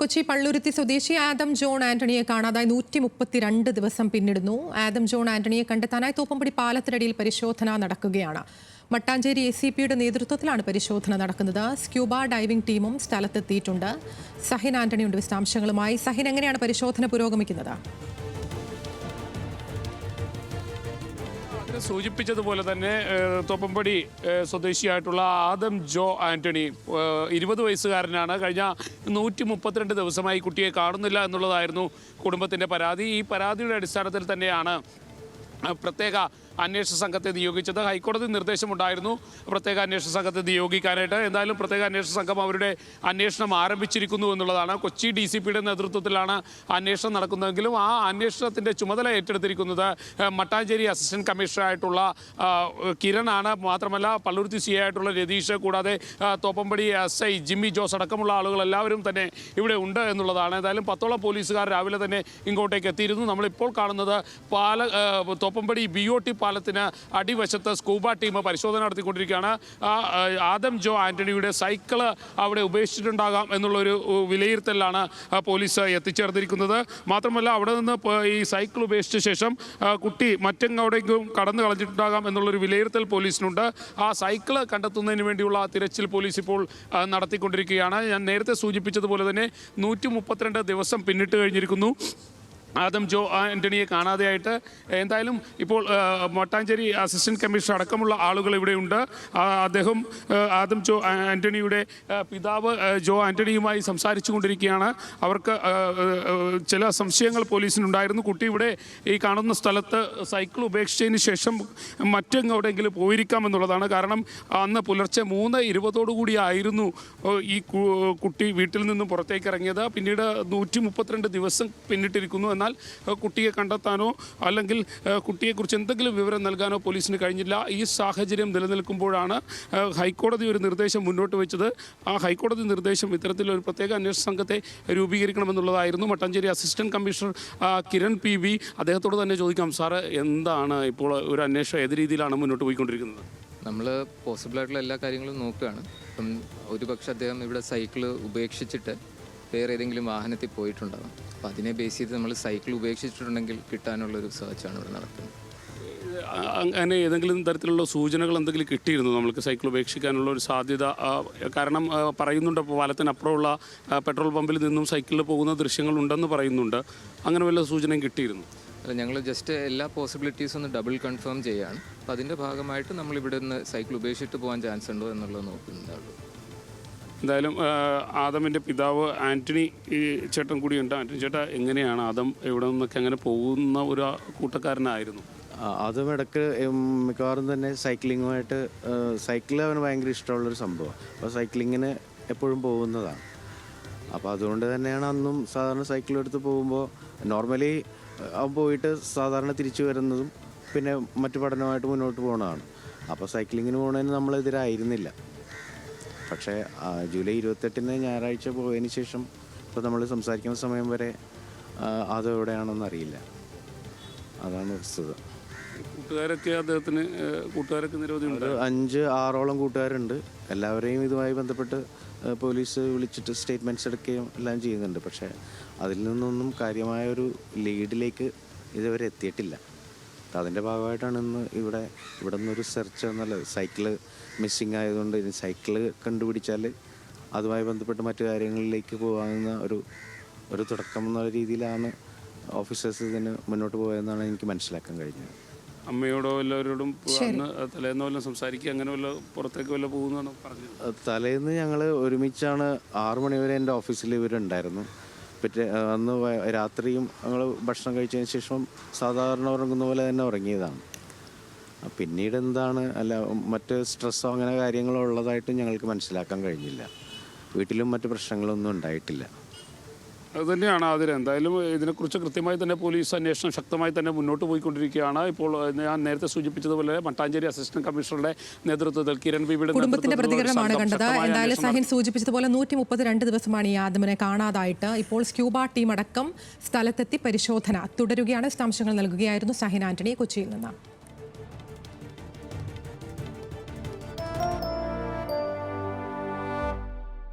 കൊച്ചി പള്ളുരുത്തി സ്വദേശി ആദം ജോൺ ആന്റണിയെ കാണാതായി 132 ദിവസം പിന്നിടുന്നു. ആദം ജോൺ ആന്റണിയെ കണ്ടെത്താനായി തോപ്പുംപടി പാലത്തിനടിയിൽ പരിശോധന നടക്കുകയാണ്. മട്ടാഞ്ചേരി ACPയുടെ നേതൃത്വത്തിലാണ് പരിശോധന നടക്കുന്നത്. സ്ക്യൂബ ഡൈവിംഗ് ടീമും സ്ഥലത്തെത്തിയിട്ടുണ്ട്. സഹിൻ ആന്റണിയുടെ വിശദാംശങ്ങളുമായി. സഹിൻ, എങ്ങനെയാണ് പരിശോധന പുരോഗമിക്കുന്നത്? സൂചിപ്പിച്ചതുപോലെ തന്നെ തോപ്പുംപടി സ്വദേശിയായിട്ടുള്ള ആദം ജോ ആന്റണി 20 വയസ്സുകാരനാണ്. കഴിഞ്ഞ 132 ദിവസമായി കുട്ടിയെ കാണുന്നില്ല എന്നുള്ളതായിരുന്നു കുടുംബത്തിൻ്റെ പരാതി. ഈ പരാതിയുടെ അടിസ്ഥാനത്തിൽ തന്നെയാണ് പ്രത്യേക അന്വേഷണ സംഘത്തെ നിയോഗിച്ചത്. ഹൈക്കോടതി നിർദ്ദേശമുണ്ടായിരുന്നു പ്രത്യേക അന്വേഷണ സംഘത്തെ നിയോഗിക്കാനായിട്ട്. എന്തായാലും പ്രത്യേക അന്വേഷണ സംഘം അവരുടെ അന്വേഷണം ആരംഭിച്ചിരിക്കുന്നു എന്നുള്ളതാണ്. കൊച്ചി DCPയുടെ നേതൃത്വത്തിലാണ് അന്വേഷണം നടക്കുന്നതെങ്കിലും ആ അന്വേഷണത്തിൻ്റെ ചുമതല ഏറ്റെടുത്തിരിക്കുന്നത് മട്ടാഞ്ചേരി അസിസ്റ്റന്റ് കമ്മീഷണറായിട്ടുള്ള കിരണാണ്. മാത്രമല്ല പള്ളുരുത്തി CI ആയിട്ടുള്ള രതീഷ്, കൂടാതെ തോപ്പുംപടി SI ജിമ്മി ജോസ് അടക്കമുള്ള ആളുകൾ എല്ലാവരും തന്നെ ഇവിടെ ഉണ്ട് എന്നുള്ളതാണ്. എന്തായാലും 10ഓളം പോലീസുകാർ രാവിലെ തന്നെ ഇങ്ങോട്ടേക്ക് എത്തിയിരുന്നു. നമ്മളിപ്പോൾ കാണുന്നത് തോപ്പുംപടി BOT പാലത്തിന് അടിവശത്ത് സ്കൂബ ടീം പരിശോധന നടത്തിക്കൊണ്ടിരിക്കുകയാണ്. ആദം ജോ ആന്റണിയുടെ സൈക്കിള് അവിടെ ഉപേക്ഷിച്ചിട്ടുണ്ടാകാം എന്നുള്ളൊരു വിലയിരുത്തലാണ് പോലീസ് എത്തിച്ചേർന്നിരിക്കുന്നത്. മാത്രമല്ല അവിടെ നിന്ന് ഈ സൈക്കിൾ ഉപേക്ഷിച്ച ശേഷം കുട്ടി മറ്റെങ്ങോട്ടേക്കും കടന്നു കളഞ്ഞിട്ടുണ്ടാകാം എന്നുള്ളൊരു വിലയിരുത്തൽ പോലീസിനുണ്ട്. ആ സൈക്കിള് കണ്ടെത്തുന്നതിന് വേണ്ടിയുള്ള തിരച്ചിൽ പോലീസ് ഇപ്പോൾ നടത്തിക്കൊണ്ടിരിക്കുകയാണ്. ഞാൻ നേരത്തെ സൂചിപ്പിച്ചതുപോലെ തന്നെ 132 ദിവസം പിന്നിട്ട് കഴിഞ്ഞിരിക്കുന്നു ആദം ജോ ആന്റണിയെ കാണാതെയായിട്ട്. എന്തായാലും ഇപ്പോൾ മട്ടാഞ്ചേരി അസിസ്റ്റന്റ് കമ്മീഷണർ അടക്കമുള്ള ആളുകൾ ഇവിടെയുണ്ട്. അദ്ദേഹം ആദം ജോ ആന്റണിയുടെ പിതാവ് ജോ ആന്റണിയുമായി സംസാരിച്ചു കൊണ്ടിരിക്കുകയാണ്. അവർക്ക് ചില സംശയങ്ങൾ പോലീസിനുണ്ടായിരുന്നു. കുട്ടി ഇവിടെ ഈ കാണുന്ന സ്ഥലത്ത് സൈക്കിൾ ഉപേക്ഷിച്ചതിന് ശേഷം മറ്റെങ്ങോട്ടെങ്കിലും പോയിരിക്കാമെന്നുള്ളതാണ്. കാരണം അന്ന് പുലർച്ചെ 3:20 ഈ കുട്ടി വീട്ടിൽ നിന്നും പുറത്തേക്ക് ഇറങ്ങിയത്. പിന്നീട് 132 ദിവസം പിന്നിട്ടിരിക്കുന്നു. എന്നാൽ കുട്ടിയെ കണ്ടെത്താനോ അല്ലെങ്കിൽ കുട്ടിയെക്കുറിച്ച് എന്തെങ്കിലും വിവരം നൽകാനോ പോലീസിന് കഴിഞ്ഞില്ല. ഈ സാഹചര്യം നിലനിൽക്കുമ്പോഴാണ് ഹൈക്കോടതി ഒരു നിർദ്ദേശം മുന്നോട്ട് വെച്ചത്. ആ ഹൈക്കോടതി നിർദ്ദേശം ഇത്തരത്തിലൊരു പ്രത്യേക അന്വേഷണ സംഘത്തെ രൂപീകരിക്കണമെന്നുള്ളതായിരുന്നു. Mattancherry assistant commissioner Kiran PV അദ്ദേഹത്തോട് തന്നെ ചോദിക്കാം, സാറ് എന്താണ് ഇപ്പോൾ ഒരു അന്വേഷണം ഏത് രീതിയിലാണ് മുന്നോട്ട് പോയിക്കൊണ്ടിരിക്കുന്നത്? നമ്മൾ പോസിബിളായിട്ടുള്ള എല്ലാ കാര്യങ്ങളും നോക്കുകയാണ്. ഇപ്പം ഒരുപക്ഷെ അദ്ദേഹം ഇവിടെ സൈക്കിള് ഉപേക്ഷിച്ചിട്ട് വേറെ ഏതെങ്കിലും വാഹനത്തിൽ പോയിട്ടുണ്ടാകും. അപ്പോൾ അതിനെ ബേസ് ചെയ്ത് നമ്മൾ സൈക്കിൾ ഉപേക്ഷിച്ചിട്ടുണ്ടെങ്കിൽ കിട്ടാനുള്ളൊരു സെർച്ചാണ് ഇവിടെ നടത്തുന്നത്. അങ്ങനെ ഏതെങ്കിലും തരത്തിലുള്ള സൂചനകൾ എന്തെങ്കിലും കിട്ടിയിരുന്നു നമ്മൾക്ക് സൈക്കിൾ ഉപേക്ഷിക്കാനുള്ള ഒരു സാധ്യത? കാരണം പറയുന്നുണ്ട് പാലത്തിനപ്പുറമുള്ള പെട്രോൾ പമ്പിൽ നിന്നും സൈക്കിളിൽ പോകുന്ന ദൃശ്യങ്ങളുണ്ടെന്ന് പറയുന്നുണ്ട്. അങ്ങനെ വല്ല സൂചനയും കിട്ടിയിരുന്നു? അല്ല, ഞങ്ങൾ ജസ്റ്റ് എല്ലാ പോസിബിലിറ്റീസും ഒന്ന് ഡബിൾ കൺഫേം ചെയ്യാണ്. അപ്പോൾ അതിൻ്റെ ഭാഗമായിട്ട് നമ്മൾ ഇവിടെ നിന്ന് സൈക്കിൾ ഉപേക്ഷിച്ചിട്ട് പോകാൻ ചാൻസ് ഉണ്ടോ എന്നുള്ളത് നോക്കുന്നുണ്ടാവുള്ളൂ. എന്തായാലും ആദമിൻ്റെ പിതാവ് ആന്റണി ചേട്ടൻ കൂടിയുണ്ട്. ആന്റണി ചേട്ടാ, എങ്ങനെയാണ് ആദം ഇവിടെ നിന്നൊക്കെ അങ്ങനെ പോകുന്ന ഒരു കൂട്ടക്കാരനായിരുന്നു? അതും ഇടയ്ക്ക് മിക്കവാറും തന്നെ സൈക്ലിങ്ങുമായിട്ട് സൈക്കിൾ അവന് ഭയങ്കര ഇഷ്ടമുള്ളൊരു സംഭവം. അപ്പോൾ സൈക്ലിങ്ങിന് എപ്പോഴും പോകുന്നതാണ്. അപ്പോൾ അതുകൊണ്ട് തന്നെയാണ് അന്നും സാധാരണ സൈക്കിൾ എടുത്ത് പോകുമ്പോൾ നോർമലി അവൻ പോയിട്ട് സാധാരണ തിരിച്ചു വരുന്നതും പിന്നെ മറ്റു പഠനമായിട്ട് മുന്നോട്ട് പോകുന്നതാണ്. അപ്പോൾ സൈക്ലിങ്ങിന് പോകുന്നതിന് നമ്മളെതിരായിരുന്നില്ല. പക്ഷേ ജൂലൈ 28 ഞായറാഴ്ച പോയതിന് ശേഷം ഇപ്പോൾ നമ്മൾ സംസാരിക്കുന്ന സമയം വരെ അത് എവിടെയാണെന്ന് അറിയില്ല. അതാണ് വസ്തുത. കൂട്ടുകാരൊക്കെ നിരവധി 5-6ഓളം കൂട്ടുകാരുണ്ട്. എല്ലാവരെയും ഇതുമായി ബന്ധപ്പെട്ട് പോലീസ് വിളിച്ചിട്ട് സ്റ്റേറ്റ്മെൻറ്റ്സ് എടുക്കുകയും എല്ലാം ചെയ്യുന്നുണ്ട്. പക്ഷേ അതിൽ നിന്നൊന്നും കാര്യമായൊരു ലീഡിലേക്ക് ഇതുവരെ എത്തിയിട്ടില്ല. അതിൻ്റെ ഭാഗമായിട്ടാണ് ഇന്ന് ഇവിടെ നിന്നൊരു സെർച്ച് എന്നുള്ളത്. സൈക്കിള് മിസ്സിങ് ആയതുകൊണ്ട് ഇനി സൈക്കിള് കണ്ടുപിടിച്ചാൽ അതുമായി ബന്ധപ്പെട്ട് മറ്റു കാര്യങ്ങളിലേക്ക് പോകാവുന്ന ഒരു തുടക്കം എന്നുള്ള രീതിയിലാണ് ഓഫീസേഴ്സ് ഇതിന് മുന്നോട്ട് പോയതെന്നാണ് എനിക്ക് മനസ്സിലാക്കാൻ കഴിഞ്ഞത്. അമ്മയോടോ എല്ലാവരോടും തലേന്ന് വല്ലതും സംസാരിക്കുക, അങ്ങനെ വല്ല പുറത്തേക്ക് വല്ല പോകുന്നതാണ് പറഞ്ഞത്? തലേന്ന് ഞങ്ങൾ ഒരുമിച്ചാണ് 6 മണി വരെ എൻ്റെ ഓഫീസിൽ ഇവരുണ്ടായിരുന്നു. അന്ന് രാത്രിയും ഞങ്ങൾ ഭക്ഷണം കഴിച്ചതിന് ശേഷം സാധാരണ ഉറങ്ങുന്ന പോലെ തന്നെ ഉറങ്ങിയതാണ്. പിന്നീട് എന്താണ് മറ്റ് സ്ട്രെസ്സോ അങ്ങനെ കാര്യങ്ങളോ ഉള്ളതായിട്ട് ഞങ്ങൾക്ക് മനസ്സിലാക്കാൻ കഴിഞ്ഞില്ല. വീട്ടിലും മറ്റ് പ്രശ്നങ്ങളൊന്നും ഉണ്ടായിട്ടില്ല. അതുതന്നെയാണ് അതിൽ. എന്തായാലും ഇതിനെക്കുറിച്ച് കൃത്യമായി തന്നെ പോലീസ് അന്വേഷണം ശക്തമായി തന്നെ മുന്നോട്ട് പോയിക്കൊണ്ടിരിക്കുകയാണ്. ഇപ്പോൾ ഞാൻ നേരത്തെ സൂചിപ്പിച്ചതുപോലെ മട്ടാഞ്ചേരി അസിസ്റ്റന്റ് കമ്മീഷണറുടെ നേതൃത്വത്തിൽ കിരൺ PVയുടെ കുടുംബത്തിന്റെ പ്രതികരണമാണ് കണ്ടത്. എന്തായാലും സഹിൻ സൂചിപ്പിച്ചതുപോലെ 132 ദിവസമാണ് ഈ ആദമിനെ കാണാതായിട്ട്. ഇപ്പോൾ സ്ക്യൂബ ടീം അടക്കം സ്ഥലത്തെത്തി പരിശോധന തുടരുകയാണ്. വിശദാംശങ്ങൾ നൽകുകയായിരുന്നു സഹിൻ ആന്റണി കൊച്ചിയിൽ നിന്ന്.